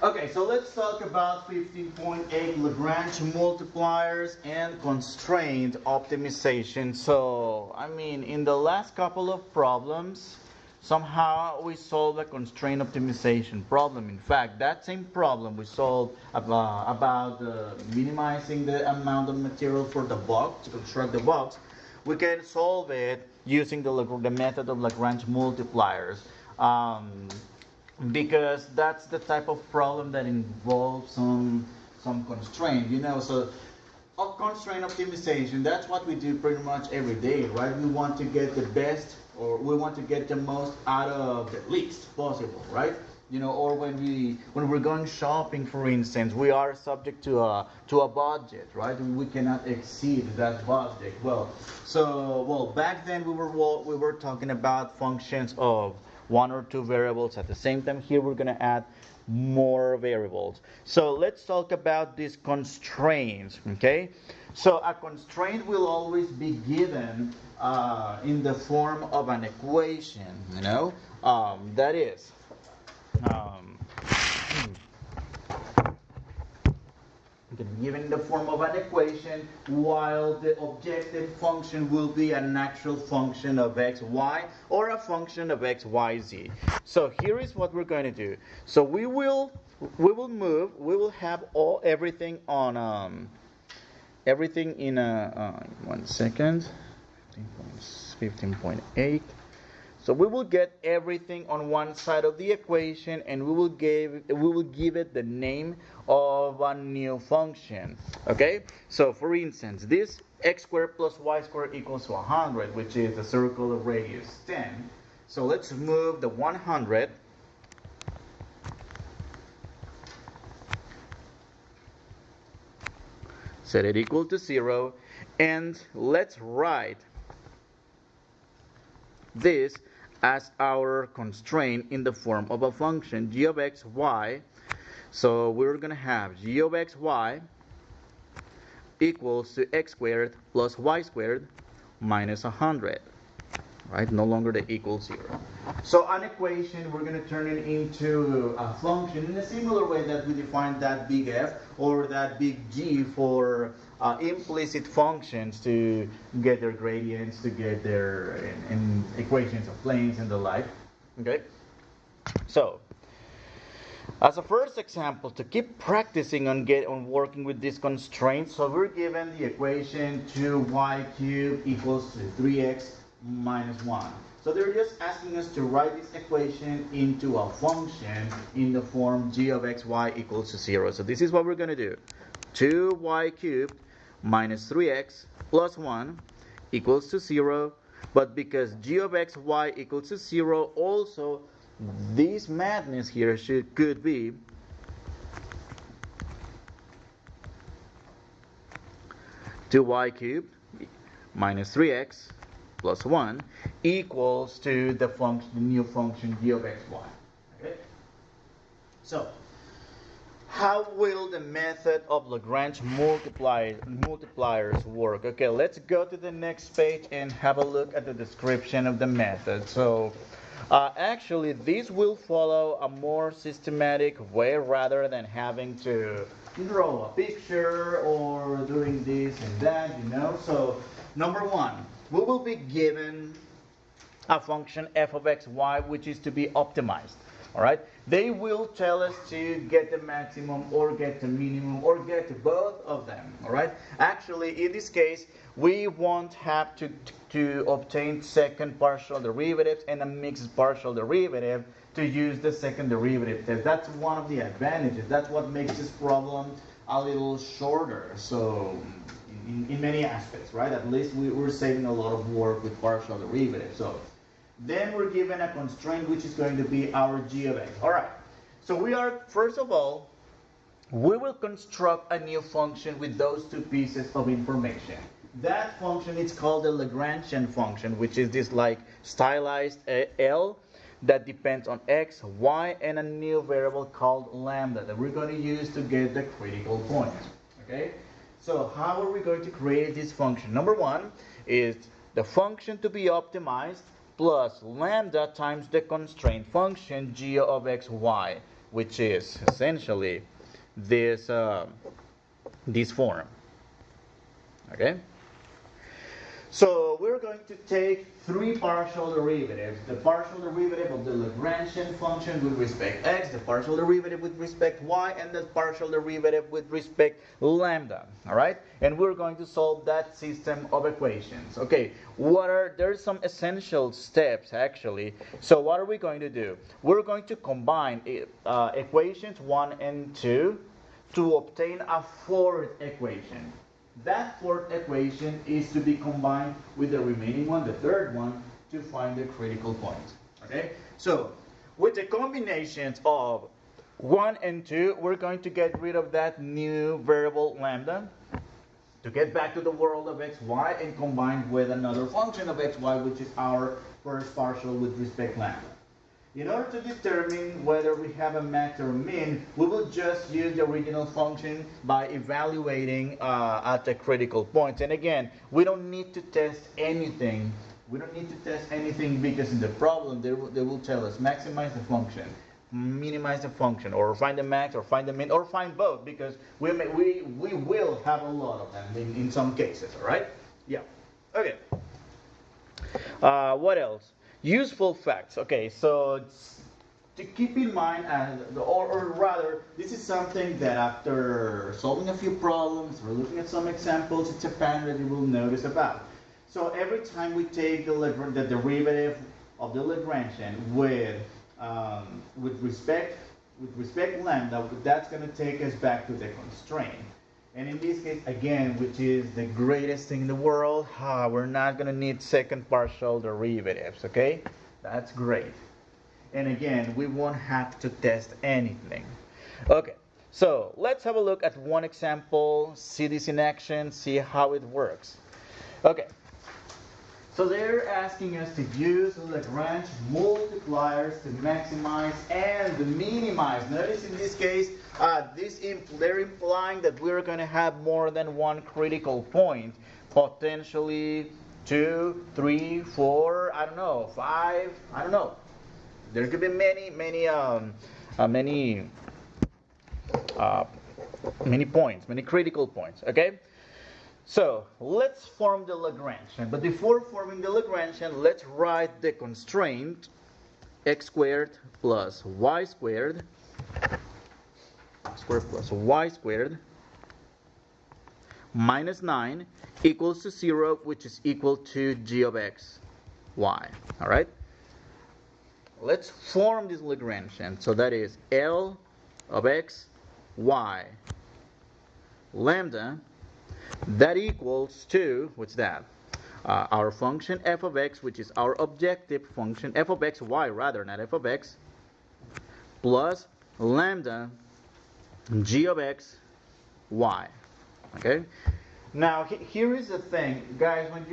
Okay, so let's talk about 15.8 Lagrange multipliers and constraint optimization. So, I mean, in the last couple of problems, somehow we solved a constraint optimization problem. In fact, that same problem we solved about minimizing the amount of material for the box, to construct the box. We can solve it using the method of Lagrange multipliers. Because that's the type of problem that involves some constraint, so of constraint optimization, that's what we do pretty much every day, right? We want to get the best, or we want to get the most out of the least possible, right? Or when we're going shopping, for instance, we are subject to a budget, right? We cannot exceed that budget. Back then we were talking about functions of one or two variables at the same time. Here we're going to add more variables. So let's talk about these constraints, okay? So a constraint will always be given in the form of an equation, that is, given in the form of an equation, while the objective function will be a natural function of x, y, or a function of x, y, z. So here is what we're going to do. So we will have everything on everything in a 1 second, 15.8. So we will get everything on one side of the equation, and we will give it the name of a new function. Okay? So for instance, this x squared plus y squared equals to 100, which is the circle of radius 10. So let's move the 100 set it equal to 0, and let's write this as our constraint in the form of a function g of x, y. So we're going to have g of x, y equals to x squared plus y squared minus 100. Right? No longer the equals 0. So an equation, we're going to turn it into a function in a similar way that we define that big F or that big G for implicit functions to get their gradients, to get their in equations of planes and the like. Okay? So, as a first example, to keep practicing on working with these constraints, so we're given the equation 2y cubed equals to 3x minus 1. So they're just asking us to write this equation into a function in the form g of x, y equals to 0. So this is what we're going to do. 2y cubed minus 3x plus 1 equals to 0. But because g of x, y equals to 0, also this madness here could be 2y cubed minus 3x plus 1 equals to the new function g of x, y. Okay? So, how will the method of Lagrange multipliers work? Okay, let's go to the next page and have a look at the description of the method. So, actually, this will follow a more systematic way rather than having to draw a picture or doing this and that, So, number one, we will be given a function f of x, y, which is to be optimized. All right? They will tell us to get the maximum or get the minimum or get both of them. All right? Actually, in this case, we won't have to obtain second partial derivatives and a mixed partial derivative to use the second derivative test. That's one of the advantages. That's what makes this problem a little shorter. So, in many aspects, right? At least we're saving a lot of work with partial derivatives. So then we're given a constraint which is going to be our g of x. All right. So first of all, we will construct a new function with those two pieces of information. That function is called the Lagrangian function, which is this like stylized L that depends on x, y, and a new variable called lambda that we're going to use to get the critical point. Okay? So how are we going to create this function? Number one is the function to be optimized plus lambda times the constraint function g of x, y. which is essentially this form. Okay? So we're going to take three partial derivatives. The partial derivative of the Lagrangian function with respect x, the partial derivative with respect y, and the partial derivative with respect lambda. All right? And we're going to solve that system of equations. Okay, there's some essential steps actually. So what are we going to do? We're going to combine equations 1 and 2 to obtain a fourth equation. That fourth equation is to be combined with the remaining one, the third one, to find the critical point. Okay? So, with the combinations of 1 and 2, we're going to get rid of that new variable lambda to get back to the world of xy and combine with another function of xy, which is our first partial with respect lambda. In order to determine whether we have a max or a min, we will just use the original function by evaluating at the critical points. And again, we don't need to test anything. We don't need to test anything because in the problem they will tell us maximize the function, minimize the function, or find the max, or find the min, or find both, because we will have a lot of them in some cases. All right? Yeah. Okay. What else? Useful facts. Okay, so to keep in mind, or rather, this is something that after solving a few problems or looking at some examples, it's a pattern that you will notice about. So every time we take the derivative of the Lagrangian with respect lambda, that's going to take us back to the constraint. And in this case, again, which is the greatest thing in the world, we're not going to need second partial derivatives, okay? That's great. And again, we won't have to test anything. Okay, so let's have a look at one example, see this in action, see how it works. Okay, so they're asking us to use Lagrange multipliers to maximize and minimize. Notice in this case, they're implying that we're going to have more than one critical point, potentially 2, 3, 4, I don't know, 5, I don't know. There could be many points, many critical points. Okay. So let's form the Lagrangian. But before forming the Lagrangian, let's write the constraint x squared plus y squared plus y squared minus 9 equals to 0, which is equal to g of x, y. All right? Let's form this Lagrangian. So that is L of x, y, lambda, that equals to, what's that? Our function f of x, which is our objective function, f of x, y rather, not f of x, plus lambda g of x, y. Okay? Now, here is the thing, guys, when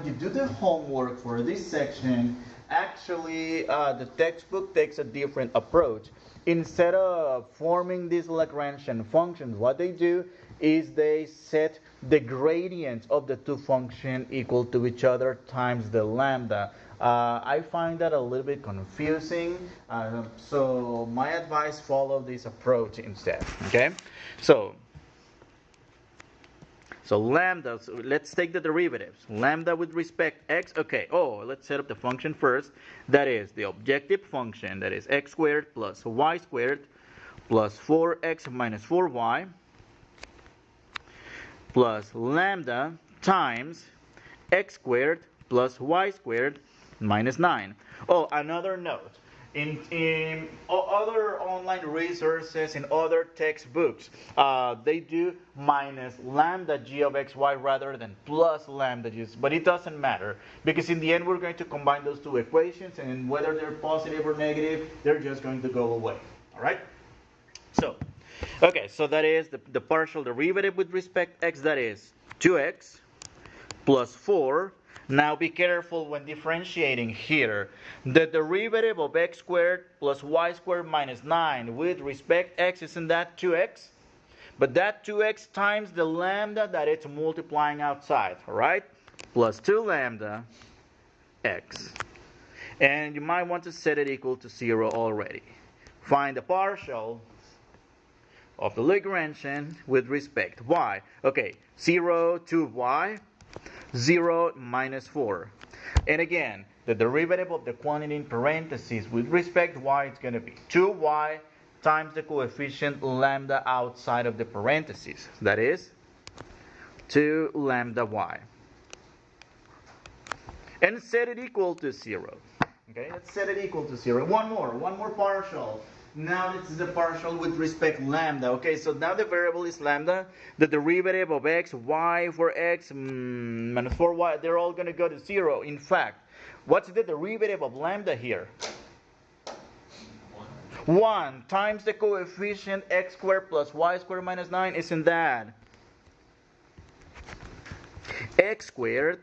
you do the homework for this section, actually the textbook takes a different approach. Instead of forming these Lagrangian functions, what they do is they set the gradient of the two functions equal to each other times the lambda. I find that a little bit confusing, so my advice, follow this approach instead. Okay, so lambda, so let's take the derivatives. Lambda with respect x, okay, let's set up the function first. That is the objective function, that is x squared plus y squared plus 4x minus 4y plus lambda times x squared plus y squared minus 9. Oh, another note. In other online resources, in other textbooks, they do minus lambda g of xy rather than plus lambda g, but it doesn't matter because in the end we're going to combine those two equations, and whether they're positive or negative, they're just going to go away. All right? So, okay, so that is the partial derivative with respect to x, that is 2x plus 4. Now be careful when differentiating here. The derivative of x squared plus y squared minus 9 with respect to x, isn't that 2x? But that 2x times the lambda that it's multiplying outside, all right? Plus 2 lambda x. And you might want to set it equal to 0 already. find the partial of the Lagrangian with respect y. Okay, 0 to y, 0 minus 4. And again, the derivative of the quantity in parentheses with respect to y is going to be 2y times the coefficient lambda outside of the parentheses. That is 2 lambda y. And set it equal to 0. Okay, let's set it equal to 0. One more partial. Now this is the partial with respect lambda. Okay, so now the variable is lambda. The derivative of x, y for x minus 4y, they're all going to go to 0. In fact, what's the derivative of lambda here? 1 times the coefficient x squared plus y squared minus 9. Isn't that x squared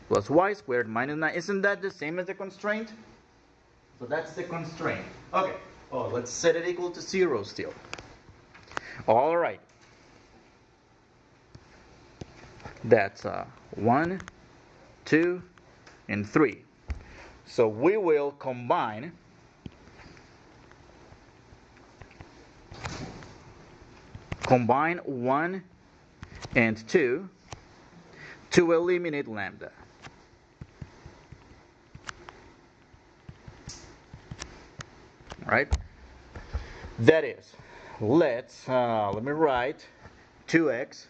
plus y squared minus 9? Isn't that the same as the constraint? So that's the constraint. Okay. Oh, let's set it equal to 0 still. All right. That's 1, 2, and 3. So we will combine Combine 1 and 2 to eliminate lambda. Right? That is, let me write 2x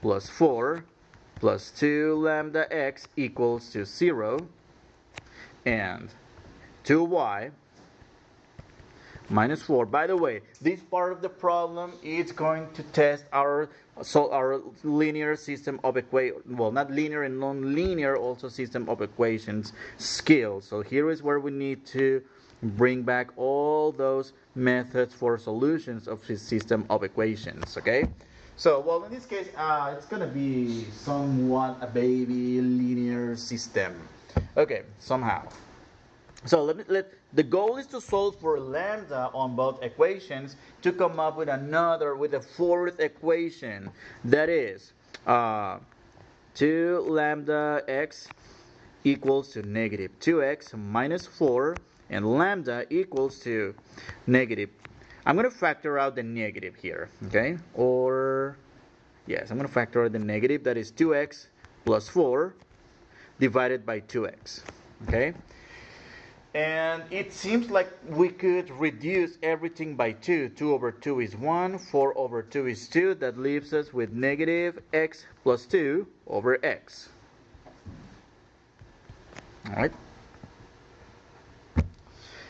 plus 4 plus 2 lambda x equals to 0, and 2y minus 4. By the way, this part of the problem is going to test our linear system of equations, well, not linear and non-linear, also system of equations skills. So here is where we need to bring back all those methods for solutions of this system of equations. Okay, so well, in this case it's gonna be somewhat a baby linear system. Okay, somehow. So the goal is to solve for lambda on both equations to come up with a fourth equation. That is 2 lambda x equals to negative 2x minus 4, and lambda equals to negative. I'm going to factor out the negative here, okay? Or, yes, I'm going to factor out the negative. That is 2x plus 4 divided by 2x, okay? And it seems like we could reduce everything by 2. 2 over 2 is 1. 4 over 2 is 2. That leaves us with negative x plus 2 over x. Alright.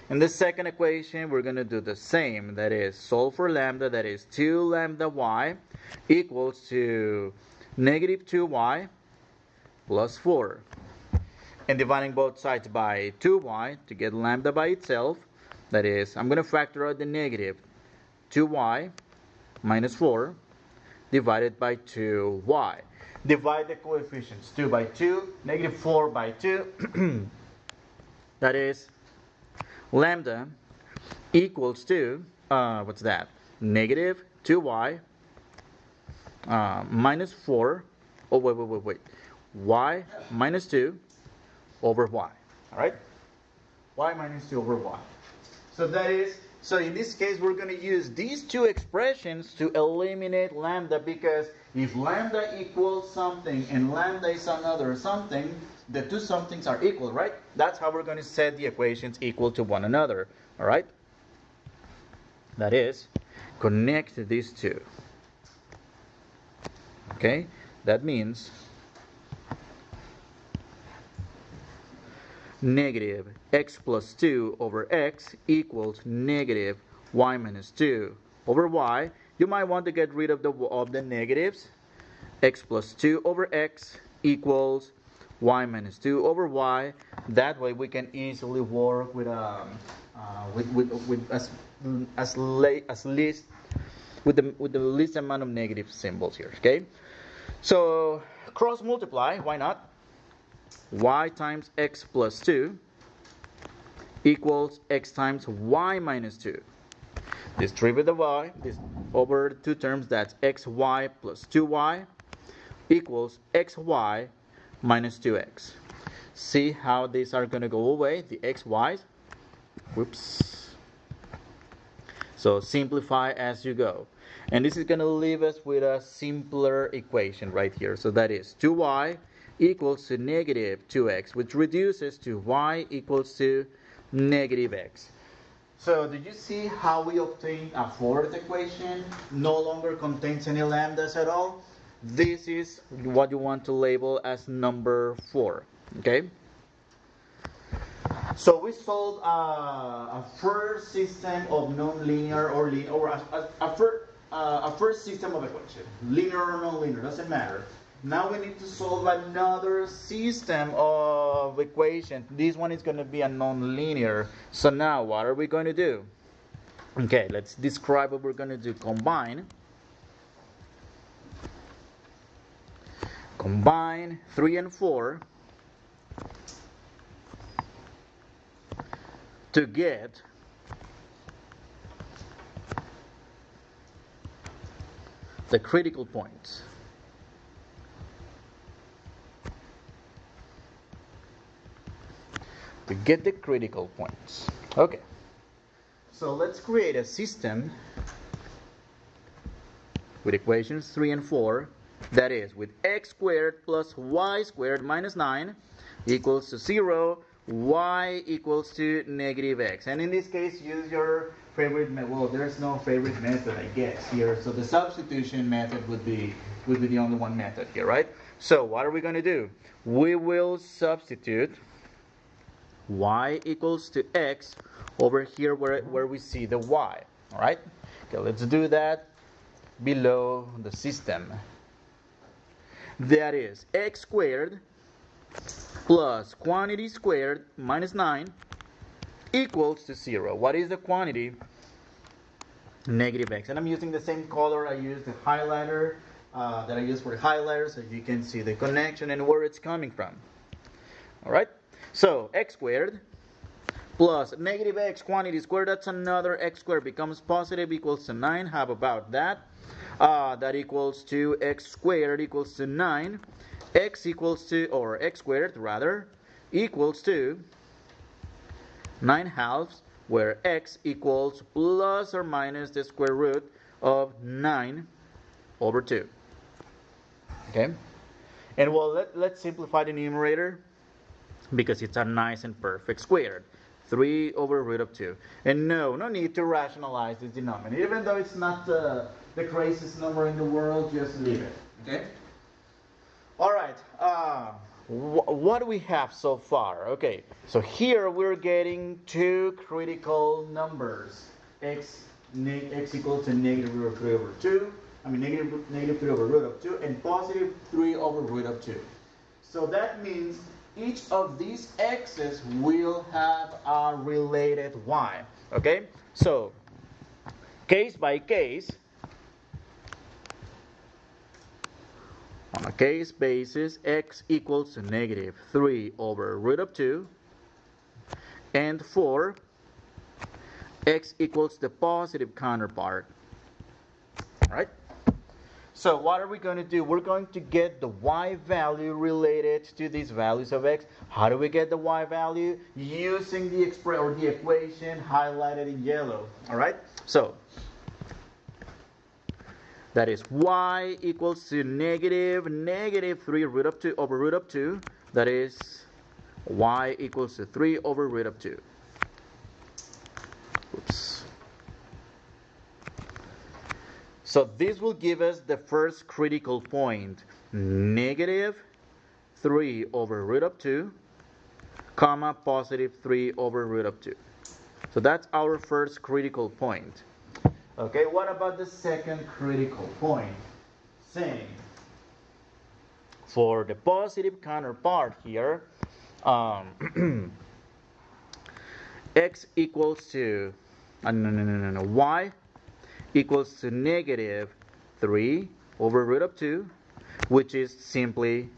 In the second equation, we're going to do the same. That is, solve for lambda. That is 2 lambda y equals to negative 2y plus 4. And dividing both sides by 2y to get lambda by itself. That is, I'm going to factor out the negative. 2y minus 4 divided by 2y. Divide the coefficients. 2 by 2, negative 4 by 2. That is, lambda equals to, what's that? Negative 2y minus 4. Oh, wait. Y minus 2 over y. Alright? Y minus 2 over y. So that is, so in this case we're going to use these two expressions to eliminate lambda, because if lambda equals something and lambda is another something, the two somethings are equal, right? That's how we're going to set the equations equal to one another. Alright? That is, connect these two. Okay? That means negative x plus 2 over x equals negative y minus 2 over y. You might want to get rid of the negatives. X plus 2 over x equals y minus 2 over y. That way we can easily work with the least amount of negative symbols here. Okay, so cross multiply. Why not? Y times x plus 2 equals x times y minus 2. Distribute the y this over the two terms. That's xy plus 2y equals xy minus 2x. See how these are going to go away, the xy's. Whoops. So simplify as you go. And this is going to leave us with a simpler equation right here. So that is 2y equals to negative 2x, which reduces to y equals to negative x. So did you see how we obtained a fourth equation? No longer contains any lambdas at all. This is what you want to label as number 4. Okay? So we solved a first system of nonlinear or linear, or a first system of equation. Linear or nonlinear, doesn't matter. Now we need to solve another system of equation. This one is going to be a nonlinear. So now what are we going to do? Okay, let's describe what we're going to do. Combine 3 and 4 to get the critical points. To get the critical points. Okay. So let's create a system with equations 3 and 4. That is, with x squared plus y squared minus 9 equals to 0, y equals to negative x. And in this case, use your favorite method. Well, there's no favorite method, I guess, here. So the substitution method would be the only one method here, right? So what are we going to do? We will substitute y equals to x over here where we see the y. All right? Okay, let's do that below the system. That is x squared plus quantity squared minus 9 equals to 0. What is the quantity? Negative x. And I'm using the same color I used the highlighter that I used for the highlighter, so you can see the connection and where it's coming from. All right? So x squared plus negative x quantity squared, that's another x squared, becomes positive, equals to 9. How about that? That equals to x squared equals to 9. X equals to, or x squared rather, equals to 9 halves, where x equals plus or minus the square root of 9 over 2. Okay? And well, let's simplify the numerator, because it's a nice and perfect squared. 3 over root of 2. And no need to rationalize this denominator. Even though it's not the craziest number in the world, just leave it. Okay? Alright, what do we have so far? Okay, so here we're getting two critical numbers. X equals to negative root of 3 over 2. Negative 3 over root of 2, and positive 3 over root of 2. So that means each of these x's will have a related y. Okay? So, case by case, on a case basis, x equals to negative 3 over root of 2, and for x equals the positive counterpart. Right? So what are we going to do? We're going to get the y value related to these values of x. How do we get the y value? Using the equation highlighted in yellow. All right? So that is y equals to negative 3 root of 2 over root of 2. That is y equals to 3 over root of 2. Oops. So this will give us the first critical point, negative 3 over root of 2, comma, positive 3 over root of 2. So that's our first critical point. Okay, what about the second critical point? Same. For the positive counterpart here, x equals to, y equals to negative 3 over root of 2, which is simply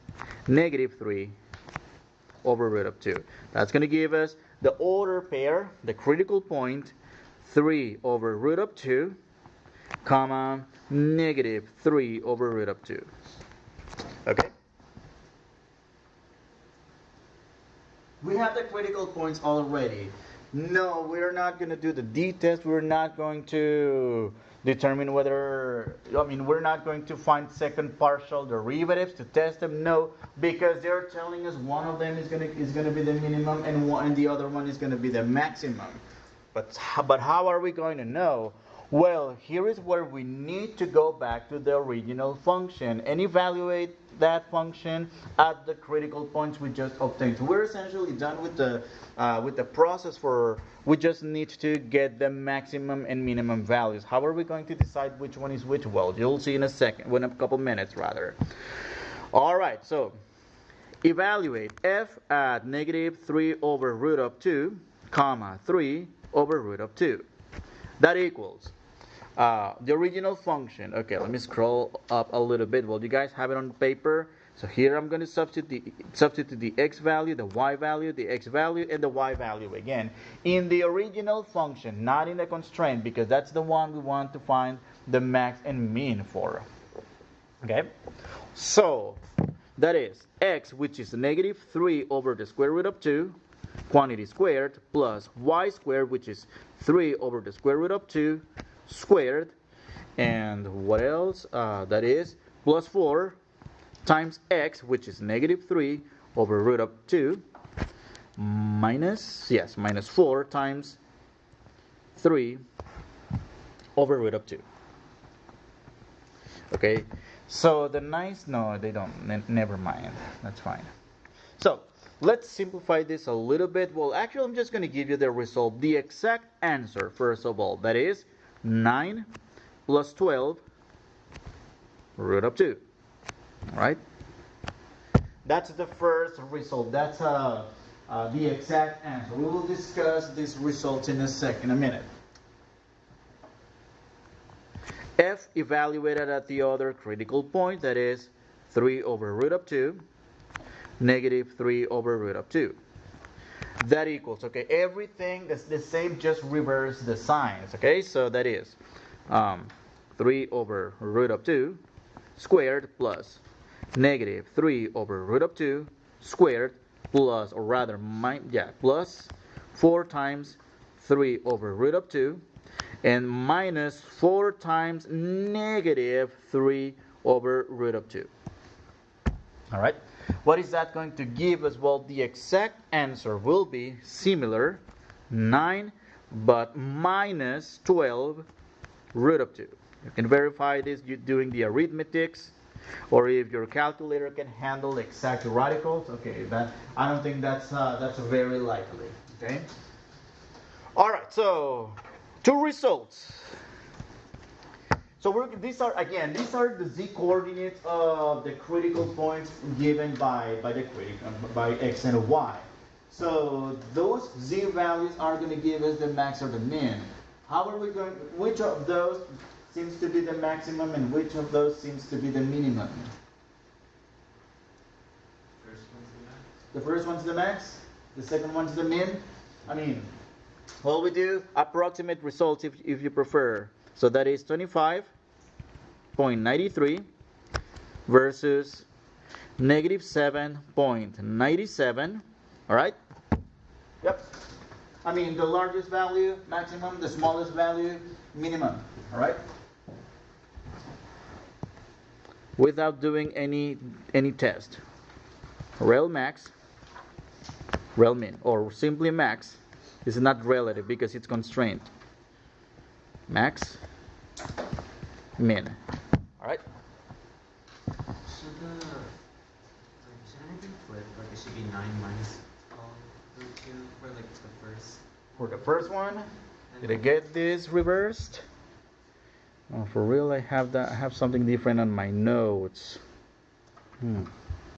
negative 3 over root of 2. That's going to give us the order pair, the critical point, 3 over root of 2, comma, negative 3 over root of 2. Okay? We have the critical points already. No, we're not going to do the d-test. We're not going to determine whether, we're not going to find second partial derivatives to test them. No, because they're telling us one of them is going to be the minimum and the other one is going to be the maximum. But how are we going to know? Well, here is where we need to go back to the original function and evaluate that function at the critical points we just obtained. So we're essentially done with the process we just need to get the maximum and minimum values. How are we going to decide which one is which? Well, you'll see in a couple minutes rather. All right, so evaluate f at negative 3 over root of 2, comma 3 over root of 2. That equals the original function. Okay, let me scroll up a little bit. Well, you guys have it on paper. So here I'm going to substitute the x value, the y value, the x value, and the y value again in the original function, not in the constraint, because that's the one we want to find the max and min for. Okay, so that is x, which is negative 3 over the square root of 2, quantity squared, plus y squared, which is 3 over the square root of 2 squared, and what else? That is plus 4 times x, which is negative 3 over root of 2, minus 4 times 3 over root of 2. Okay, so no, they don't, never mind, that's fine. So let's simplify this a little bit. Well, actually, I'm just going to give you the result, the exact answer, first of all. That is 9 plus 12 root of 2. All right? That's the first result. That's the exact answer. We will discuss this result in a minute. F evaluated at the other critical point, that is 3 over root of 2, negative 3 over root of 2. That equals, okay, everything that's the same, just reverse the signs, okay? So that is 3 over root of 2 squared plus negative 3 over root of 2 squared plus, or rather, plus 4 times 3 over root of 2 and minus 4 times negative 3 over root of 2. All right? What is that going to give us? Well, the exact answer will be similar, 9, but minus 12 root of 2. You can verify this doing the arithmetics, or if your calculator can handle exact radicals. Okay, I don't think that's very likely. Okay. All right. So, two results. So these are the z coordinates of the critical points given by x and y. So those z values are going to give us the max or the min. How are we going? Which of those seems to be the maximum and which of those seems to be the minimum? The first one's the max. The second one's the min. Well, we do approximate results if you prefer. So that is 25.93 versus negative 7.97. All right? Yep. The largest value, maximum, the smallest value, minimum. All right? Without doing any test. Rel max, rel min, or simply max is not relative because it's constrained. Max, min. All right. So should anything flip? Like it should be 9 minus root 2 for like the first. For the first one, did I get this reversed? Oh, for real, I have something different on my notes.